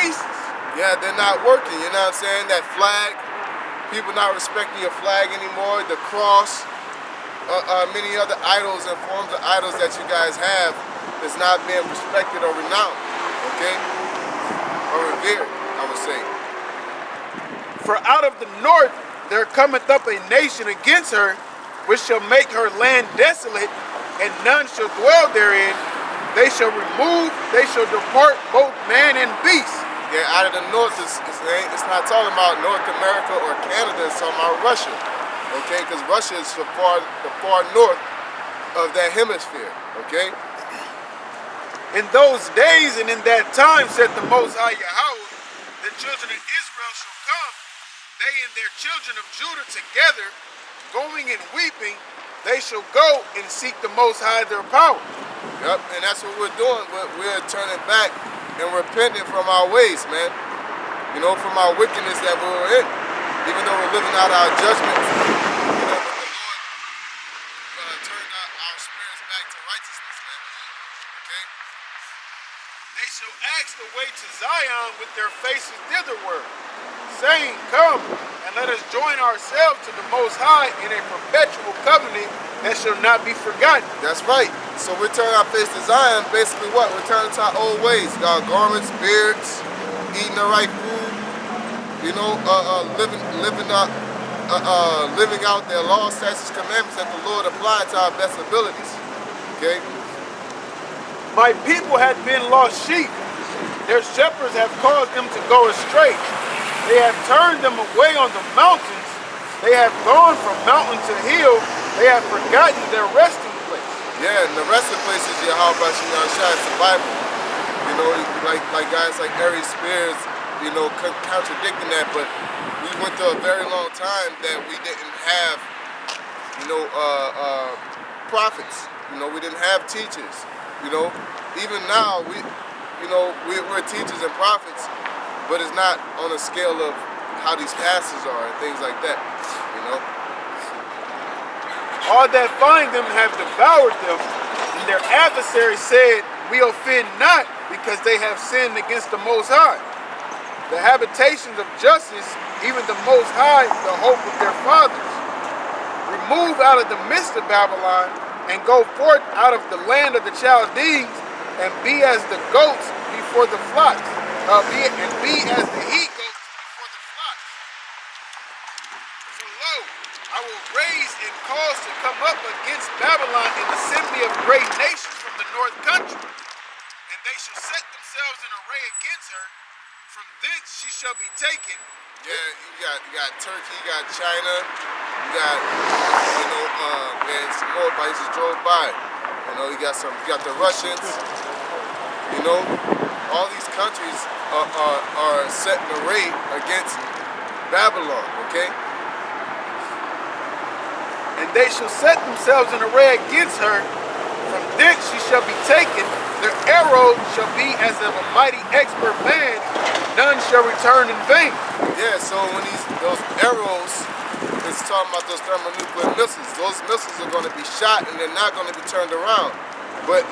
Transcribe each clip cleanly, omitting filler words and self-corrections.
basis. Yeah, they're not working, you know what I'm saying? That flag, people not respecting your flag anymore, the cross, many other idols and forms of idols that you guys have is not being respected or renowned, okay? Or revered, I would say. For out of the north there cometh up a nation against her, which shall make her land desolate, and none shall dwell therein. They shall depart both man and beast. Yeah, out of the north, it's not talking about North America or Canada, it's talking about Russia, okay? Because Russia is the far north of that hemisphere, okay? In those days and in that time, said the Most High Yahawah, the children of Israel shall come, they and their children of Judah together, going and weeping, they shall go and seek the Most High their power. Yep, and that's what we're doing. We're turning back and repenting from our ways, man. You know, from our wickedness that we were in. Even though we're living out our judgments, you know, but the Lord turned our spirits back to righteousness, man. Okay? They shall ask the way to Zion with their faces thitherward, saying, come, and let us join ourselves to the Most High in a perpetual covenant that shall not be forgotten. That's right. So we're turning our face to Zion. Basically what? We're turning to our old ways. Got garments, beards, eating the right food, you know, living out their laws, statutes, commandments that the Lord applied to our best abilities. Okay? My people had been lost sheep. Their shepherds have caused them to go astray. They have turned them away on the mountains. They have gone from mountain to hill. They have forgotten their resting place. Yeah, and the resting place is YAHAWASHI, it's the Bible. You know, like guys like Ari Spears, you know, contradicting that, but we went through a very long time that we didn't have, you know, prophets. You know, we didn't have teachers. You know, even now we're teachers and prophets, but it's not on a scale of how these pastors are and things like that. You know. All that find them have devoured them, and their adversaries said, we offend not, because they have sinned against the Most High. The habitations of justice, even the Most High, the hope of their fathers. Remove out of the midst of Babylon, and go forth out of the land of the Chaldees, and be as the goats before the flocks, and be as the he-goats before the flocks. For lo, I will raise and cause to come up against Babylon an assembly of great nations from the north country, and they shall set themselves in array against her. From thence she shall be taken. Yeah, you got Turkey, you got China, you got, you know, man, some more places drove by. You know, you got the Russians. You know, all these countries are set in array against Babylon. Okay. And they shall set themselves in array against her. From thence she shall be taken. Their arrows shall be as of a mighty expert man. None shall return in vain. Yeah, so when those arrows, it's talking about those thermonuclear missiles. Those missiles are going to be shot and they're not going to be turned around. But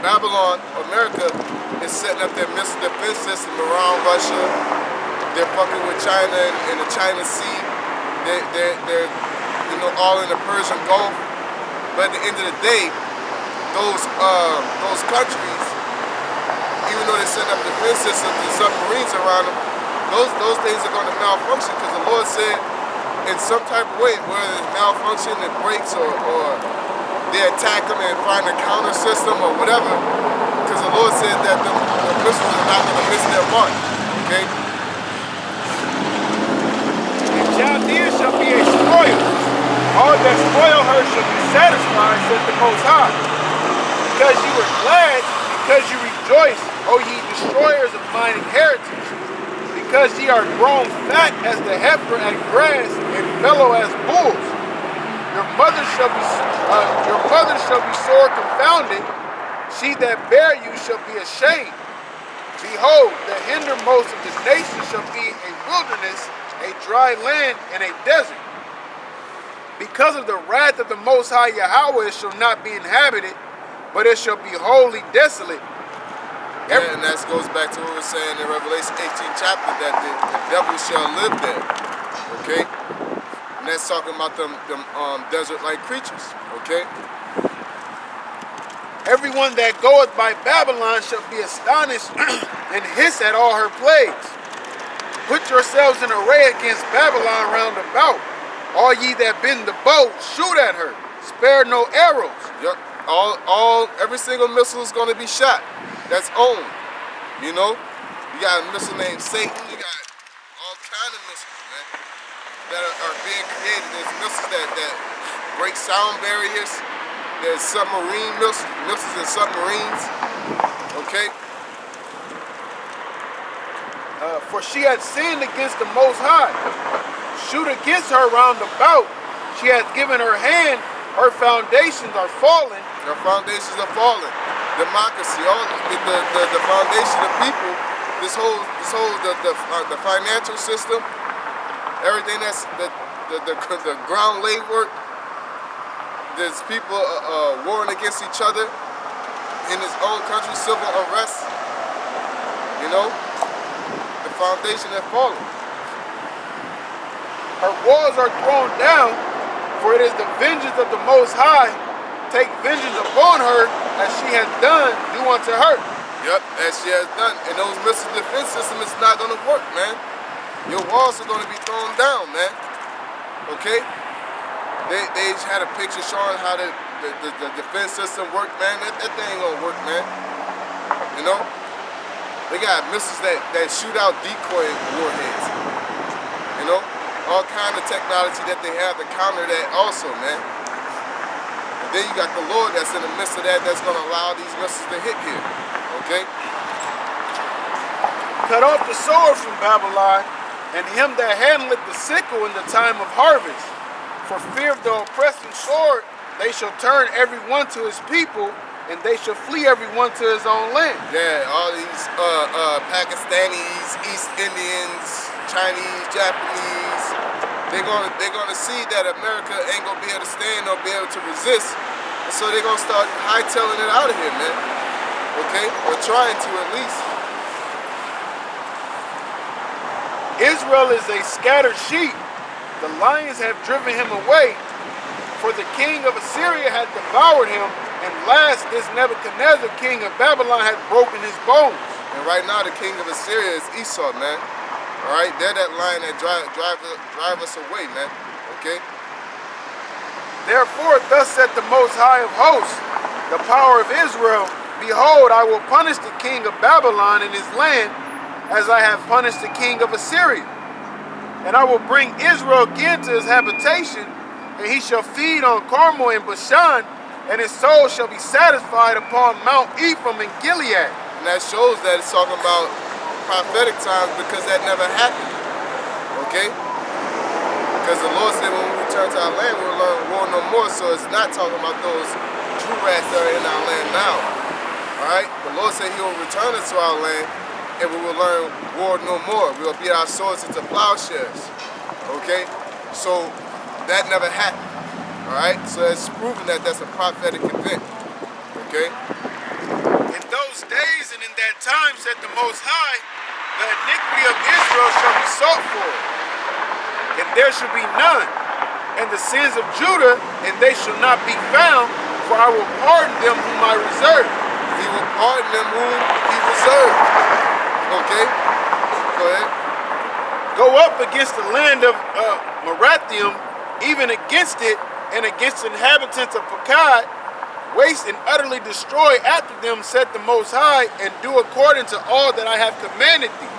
Babylon, America, is setting up their missile defense system around Russia. They're fucking with China and the China Sea. They're you know, all in the Persian Gulf. But at the end of the day, those countries, even though they set up defense systems and submarines around them, those things are going to malfunction because the Lord said in some type of way, whether it's malfunction, it breaks, or they attack them and find a counter system or whatever, because the Lord said that the missiles are not going to miss their mark. Okay? And Chaldea shall be a spoil. All that spoil her shall be satisfied, said the Most High. Because you were glad, because you rejoice, O ye destroyers of mine inheritance, because ye are grown fat as the heifer at grass, and mellow as bulls. Your mother shall be sore confounded. She that bare you shall be ashamed. Behold, the hindermost of the nations shall be a wilderness, a dry land, and a desert. Because of the wrath of the Most High Yahawah, it shall not be inhabited, but it shall be wholly desolate. Yeah, and that goes back to what we're saying in Revelation 18 chapter, that the devil shall live there. Okay? And that's talking about them desert-like creatures. Okay? Everyone that goeth by Babylon shall be astonished and hiss at all her plagues. Put yourselves in array against Babylon round about. All ye that bend the bow, shoot at her. Spare no arrows. Yep. Every single missile is going to be shot. That's owned. You know? You got a missile named Satan. You got all kind of missiles, man, that are being created. There's missiles that break sound barriers. There's submarine missiles and submarines. Okay? For she had sinned against the Most High. Shoot against her round about. She hath given her hand. Her foundations are fallen. Her foundations are fallen. Democracy, all the foundation of people. This whole the financial system. Everything that's the ground lay work. There's people warring against each other in his own country, civil unrest. You know, the foundation has fallen. Her walls are thrown down, for it is the vengeance of the Most High. Take vengeance upon her, as she has done, do unto her. Yep, as she has done. And those missile defense system is not going to work, man. Your walls are going to be thrown down, man. Okay? They had a picture showing how the defense system worked, man. That thing ain't gonna work, man. You know? They got missiles that shoot out decoy warheads. You know? All kind of technology that they have to counter that also, man. And then you got the Lord that's in the midst of that, that's gonna allow these missiles to hit here. Okay? Cut off the sword from Babylon, and him that handleth the sickle in the time of harvest. For fear of the oppressing sword, they shall turn every one to his people, and they shall flee every one to his own land. Yeah, all these Pakistanis, East Indians, Chinese, Japanese, they're gonna see that America ain't gonna be able to stand or be able to resist, and so they're gonna start hightailing it out of here, man. Okay, or trying to at least. Israel is a scattered sheep. The lions have driven him away, for the king of Assyria had devoured him, and last this Nebuchadnezzar, king of Babylon, had broken his bones. And right now the king of Assyria is Esau, man. All right, they're that lion that drive us away, man. Okay? Therefore, thus saith the Most High of hosts, the power of Israel, behold, I will punish the king of Babylon and his land, as I have punished the king of Assyria. And I will bring Israel again to his habitation, and he shall feed on Carmel and Bashan, and his soul shall be satisfied upon Mount Ephraim and Gilead. And that shows that it's talking about prophetic times, because that never happened. Okay? Because the Lord said when we return to our land, we'll learn war no more. So it's not talking about those true rats that are in our land now. Alright? The Lord said he will return us to our land, and we will learn war no more. We will beat our swords into plowshares. Okay? So that never happened. Alright? So it's proven that that's a prophetic event. Okay? In those days and in that time, said the Most High, the iniquity of Israel shall be sought for, and there shall be none. And the sins of Judah, and they shall not be found, for I will pardon them whom I reserve. He will pardon them whom he reserved. Okay? Go ahead. Go up against the land of Merathium, even against it, and against the inhabitants of Pekah, waste and utterly destroy after them, said the Most High, and do according to all that I have commanded thee.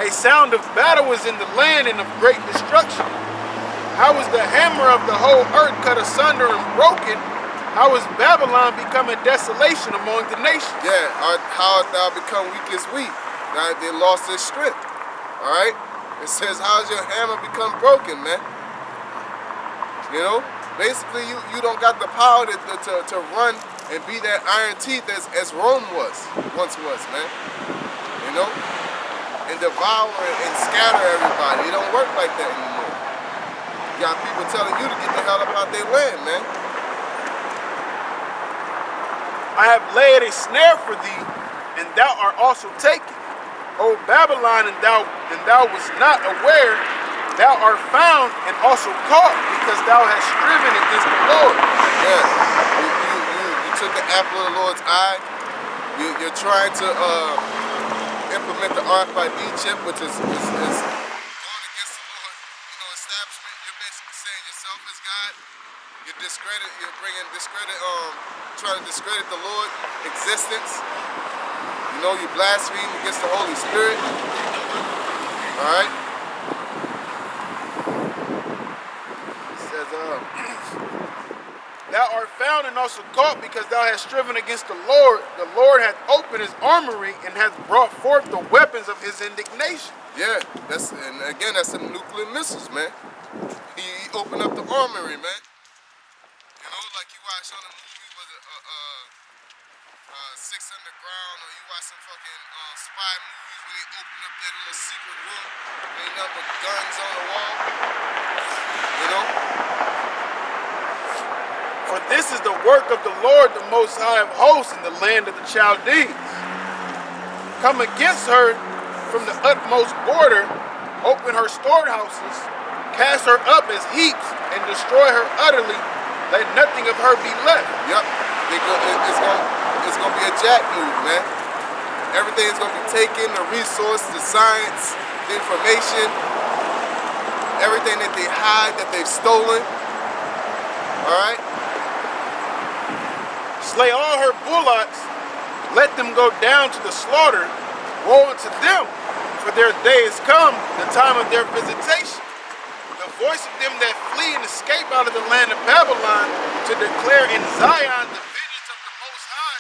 A sound of battle is in the land and of great destruction. How is the hammer of the whole earth cut asunder and broken? How is Babylon become a desolation among the nations? Yeah, how hast thou become weak as wheat? Now they lost their strength. Alright? It says, how has your hammer become broken, man? You know? Basically, you don't got the power to run and be that iron teeth as Rome once was, man. You know? And devour and scatter everybody. It don't work like that anymore. You got people telling you to get the hell up out their land, man. I have laid a snare for thee, and thou art also taken. O Babylon, and thou wast not aware, thou art found and also caught, because thou hast striven against the Lord. Yeah, you took the apple of the Lord's eye. You're trying to implement the RFID chip, which is going against the Lord, establishment. You're basically saying yourself as God. You're bringing discredit, trying to discredit the Lord's existence. You blaspheme against the Holy Spirit. All right. It says, thou art found and also caught, because thou hast striven against the Lord. The Lord hath opened his armory and hath brought forth the weapons of his indignation. Yeah, that's some nuclear missiles, man. He opened up the armory, man. Like you watch on the movie, was it Six Underground, or you watch some fucking spy movies where they open up that little secret room, ain't nothing but guns on the wall. For this is the work of the Lord, the Most High of hosts, in the land of the Chaldees. Come against her from the utmost border, open her storehouses, cast her up as heaps, and destroy her utterly. Let nothing of her be left. Yep. It's gonna be a jack move, man. Everything's gonna be taken, the resource, the science, the information, everything that they hide, that they've stolen. All right? Slay all her bullocks, let them go down to the slaughter. Woe unto them, for their day is come, the time of their visitation. The voice of them that flee and escape out of the land of Babylon, to declare in Zion the vengeance of the Most High,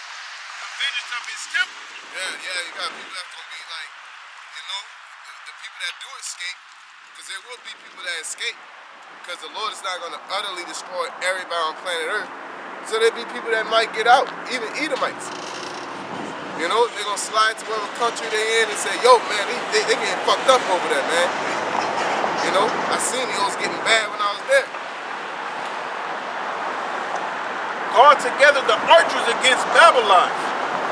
the vengeance of his temple. Yeah, you got people that's gonna be like, the people that do escape, because there will be people that escape, because the Lord is not gonna utterly destroy everybody on planet Earth. So there'll be people that might get out, even Edomites. They're gonna slide to whatever country they're in and say, yo, man, they getting fucked up over there, man. I seen it was getting bad when I was there. Call together the archers against Babylon.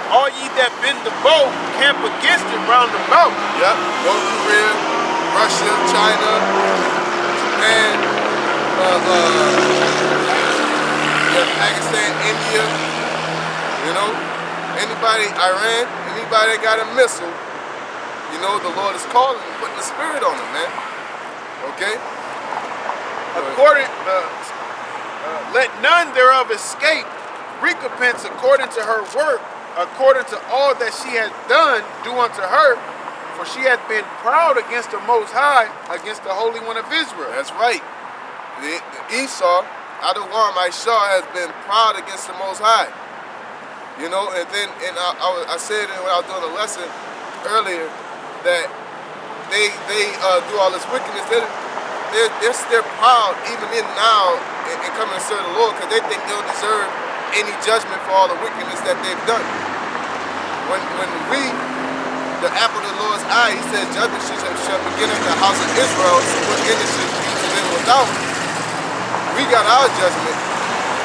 All ye that bend the bow, camp against it round about. Yep, North Korea, Russia, China, Japan, Pakistan, India, anybody, Iran, anybody that got a missile, the Lord is calling and putting the spirit on them, man. Okay? Let none thereof escape. Recompense according to her work, according to all that she hath done, do unto her. For she hath been proud against the Most High, against the Holy One of Israel. That's right. The Esau, Adawam Ishar, has been proud against the Most High. And then I said it when I was doing a lesson earlier that they do all this wickedness. They're still proud even now and coming to serve the Lord, because they think they'll deserve any judgment for all the wickedness that they've done. When we, the apple of the Lord's eye, he says judgment shall begin at the house of Israel, so what innocent be to them without. We got our judgment,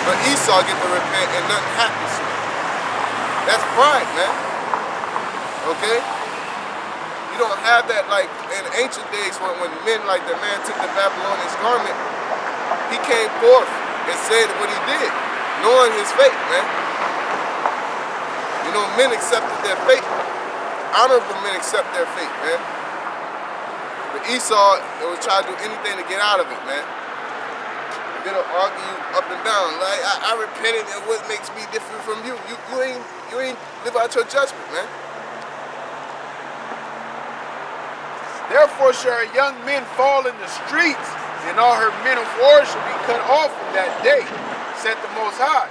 but Esau get to repent and nothing happens. That's pride, man. Okay? You don't have that like in ancient days when men like the man took the Babylonian garment. He came forth and said what he did, knowing his fate, man. Men accepted their fate. Honorable men accept their fate, man. But Esau would try to do anything to get out of it, man. They'll argue up and down. Like, I repented, and what makes me different from you? You ain't live out your judgment, man. Therefore shall her young men fall in the streets, and all her men of war shall be cut off in that day, said the Most High.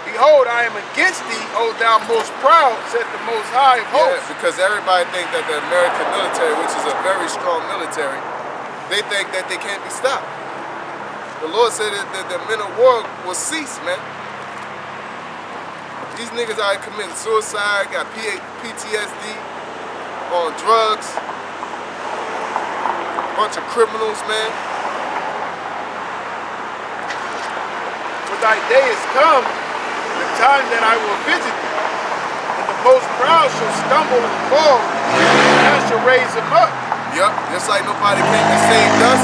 Behold, I am against thee, O thou most proud, said the Most High of hosts. Yeah, because everybody think that the American military, which is a very strong military, they think that they can't be stopped. The Lord said that the men of war will cease, man. These niggas out here committing suicide, got PTSD, on drugs, bunch of criminals, man. For thy day is come, the time that I will visit thee, and the most proud shall stumble and fall, and I shall raise him up. Yep, just like nobody came and saved us,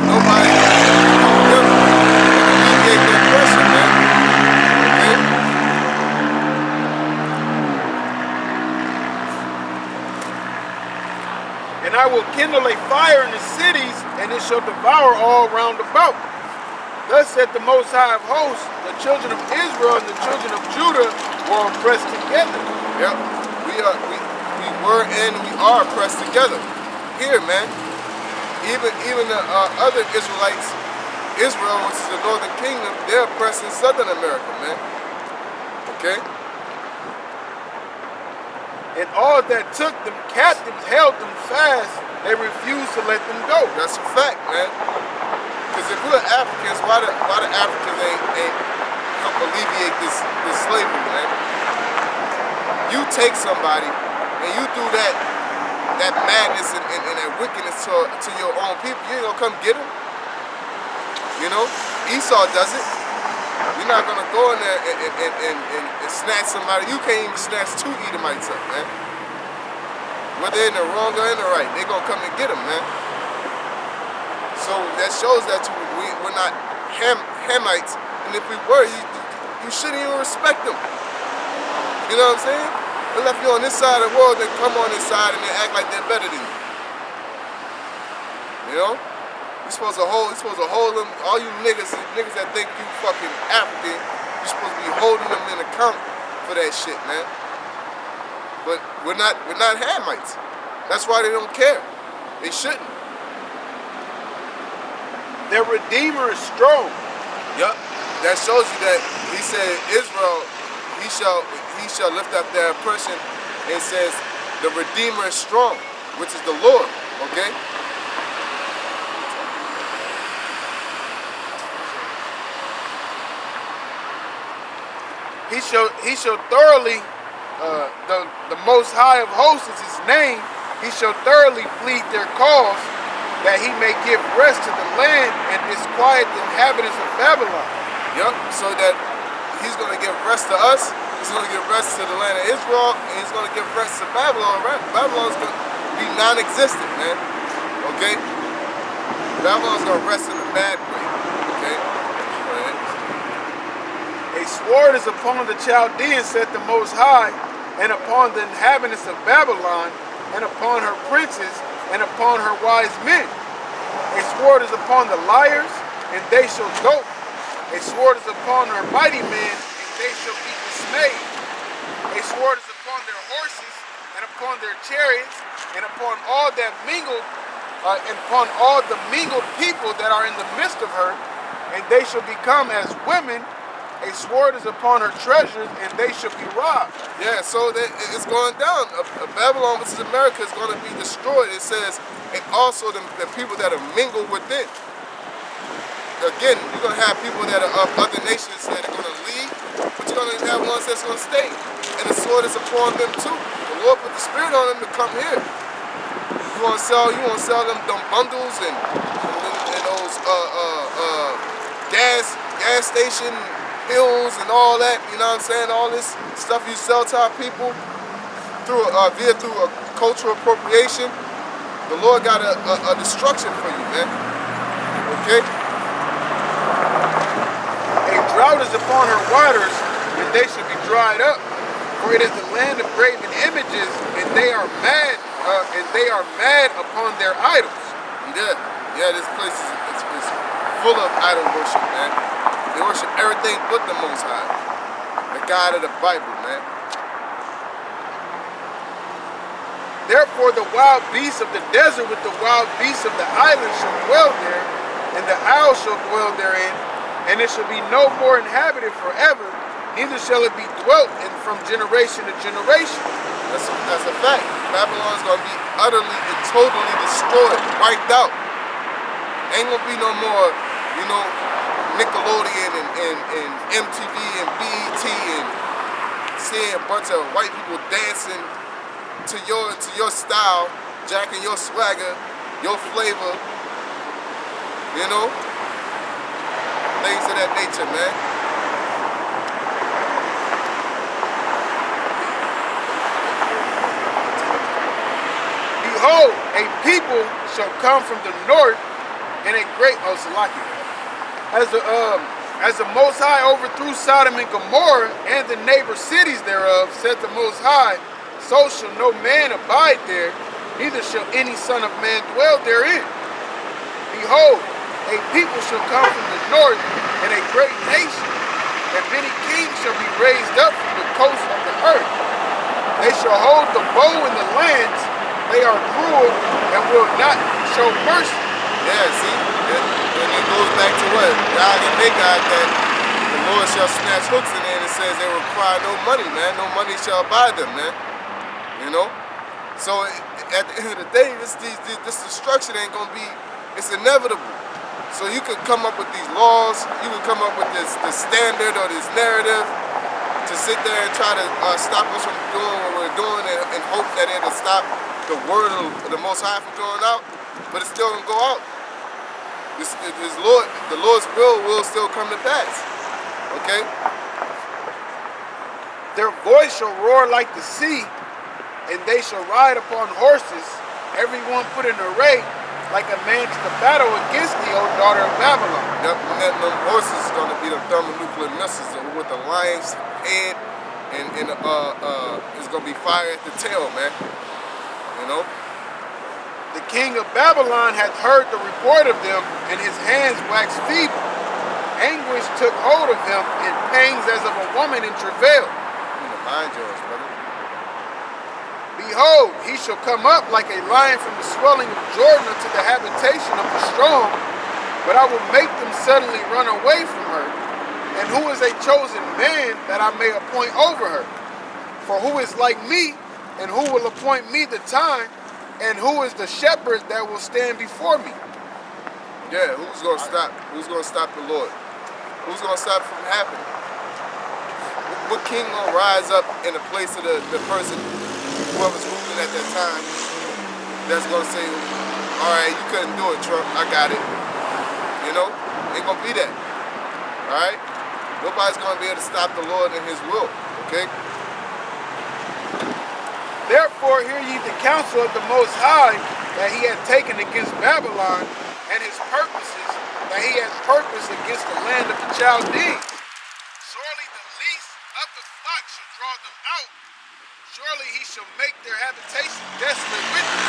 nobody can alleviate that pressure, man. Okay? And I will kindle a fire in the cities, and it shall devour all round about. Thus said the Most High of hosts, the children of Israel and the children of Judah were oppressed together. Yep, we were and we are pressed together. Here, man, even the other Israelites, Israel, which is the northern kingdom, they're oppressed in Southern America, man. Okay? And all that took them captives held them fast. They refused to let them go. That's a fact, man. Because if we're Africans, why the Africans ain't help alleviate this slavery, man? You take somebody and you do that madness and that wickedness to your own people, you ain't gonna come get them. You know? Esau does it. You're not gonna go in there and snatch somebody. You can't even snatch two Edomites up, man. Whether they're in the wrong or in the right, they're gonna come and get them, man. So that shows that we're not Hamites, and if we were, you shouldn't even respect them. You know what I'm saying? They left you on this side of the world, they come on this side and they act like they're better than you. You know? You're supposed to hold them, all you niggas that think you fucking African, you're supposed to be holding them in account for that shit, man. But we're not Hamites. That's why they don't care. They shouldn't. Their Redeemer is strong. Yup. That shows you that he said Israel, he shall lift up their oppression, and it says the Redeemer is strong, which is the Lord. Okay? He shall thoroughly, the Most High of hosts is his name. He shall thoroughly plead their cause, that he may give rest to the land and disquiet the inhabitants of Babylon. Yup, so that he's going to give rest to us, he's going to give rest to the land of Israel, and he's going to give rest to Babylon, right? Babylon's going to be non-existent, man. Okay? Babylon's going to rest in a bad way. Okay? A sword is upon the Chaldeans, said the Most High, and upon the inhabitants of Babylon, and upon her princes, and upon her wise men. A sword is upon the liars, and they shall dope. A sword is upon her mighty men, and they shall be dismayed. A sword is upon their horses, and upon their chariots, and upon all that mingled, and upon all the mingled people that are in the midst of her, and they shall become as women. A sword is upon her treasures, and they shall be robbed. Yeah, so it's going down. Babylon, which is America, is going to be destroyed. It says, and also the people that are mingled with it. Again, you're going to have people that are of other nations that are going to leave, but you're going to have ones that's going to stay. And the sword is upon them too. The Lord put the spirit on them to come here. You want to sell them bundles and those gas station pills and all that, you know what I'm saying? All this stuff you sell to our people through a cultural appropriation. The Lord got a destruction for you, man. Okay? A drought is upon her waters, and they shall be dried up. For it is the land of graven images, and they are mad upon their idols. Yeah, this place is full of idol worship, man. They worship everything but the Most High, the God of the Bible, man. Therefore the wild beasts of the desert with the wild beasts of the island shall dwell there, and the owl shall dwell therein, and it shall be no more inhabited forever, neither shall it be dwelt in from generation to generation. That's a fact. Babylon's going to be utterly and totally destroyed, wiped out. Ain't going to be no more, you know, Nickelodeon and MTV and BET and seeing a bunch of white people dancing to your style, jacking your swagger, your flavor, you know? Things of that nature, man. Behold, a people shall come from the north, and a great Salaki. As the Most High overthrew Sodom and Gomorrah and the neighbor cities thereof, said the Most High, so shall no man abide there, neither shall any son of man dwell therein. Behold, a people shall come from the north, and a great nation, and many kings shall be raised up from the coast of the earth. They shall hold the bow in the lands, they are cruel, and will not show mercy. Yeah, see? And it goes back to what? God and they God that the Lord shall snatch hooks in there, and it says they require no money, man. No money shall buy them, man. You know? So at the end of the day, this destruction ain't gonna be, it's inevitable. So you could come up with these laws, you could come up with this standard or this narrative to sit there and try to stop us from doing what we're doing and hope that it'll stop the word of the Most High from going out, but it's still gonna go out. The Lord's will still come to pass. Okay? Their voice shall roar like the sea, and they shall ride upon horses, every one put in array, like a man to the battle against thee, O daughter of Babylon. Yep, and them horses is going to be the thermonuclear missiles with the lion's head, and it's going to be fire at the tail, man. You know? The king of Babylon hath heard the report of them, and his hands waxed feeble. Anguish took hold of him, and pangs as of a woman in travail. Mind yours, brother. Behold, he shall come up like a lion from the swelling of Jordan unto the habitation of the strong, but I will make them suddenly run away from her. And who is a chosen man that I may appoint over her? For who is like me, and who will appoint me the time, and who is the shepherd that will stand before me? Yeah, who's going to stop? Who's going to stop the Lord? Who's going to stop it from happening? What king going to rise up in the place of the person, whoever's ruling at that time, that's going to say, all right, you couldn't do it, Trump, I got it. You know, ain't going to be that. All right? Nobody's going to be able to stop the Lord in his will, okay? Therefore hear ye the counsel of the Most High that he hath taken against Babylon, and his purposes that he hath purposed against the land of the Chaldeans. Surely the least of the flock shall draw them out. Surely he shall make their habitation desolate with them.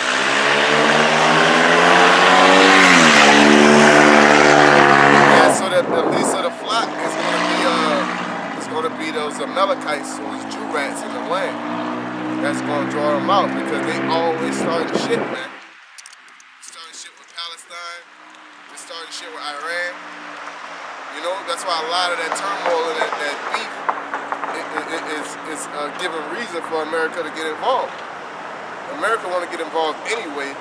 Yeah, so that the least of the flock is going to be those Amalekites, those Jew rats in the land. That's going to draw them out because they always starting shit, man. Starting shit with Palestine. They starting shit with Iran. You know, that's why a lot of that turmoil and that beef is giving reason for America to get involved. America want to get involved anyway,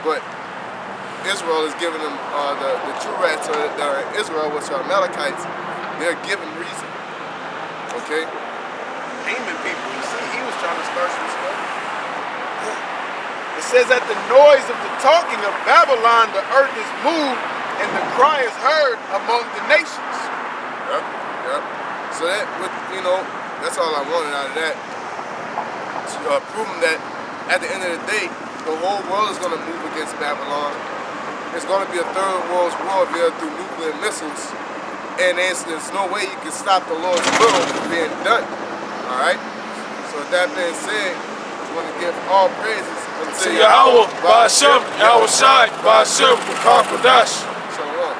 but Israel is giving them, the Jew rats that are in Israel, which are Amalekites, they're giving reason. Okay? Haman people, you see, he was trying to start some stuff. It says at the noise of the talking of Babylon, the earth is moved, and the cry is heard among the nations. Yep, yep. So that, you know, that's all I wanted out of that. Proving that at the end of the day, the whole world is going to move against Babylon. It's going to be a third world warfare through nuclear missiles, and there's no way you can stop the Lord's will from being done. All right. So with that being said, I want to give all praises to Yahawah, BAHASHAM, YAHAWASHI, BAHASHAM, QADASH. Shalom.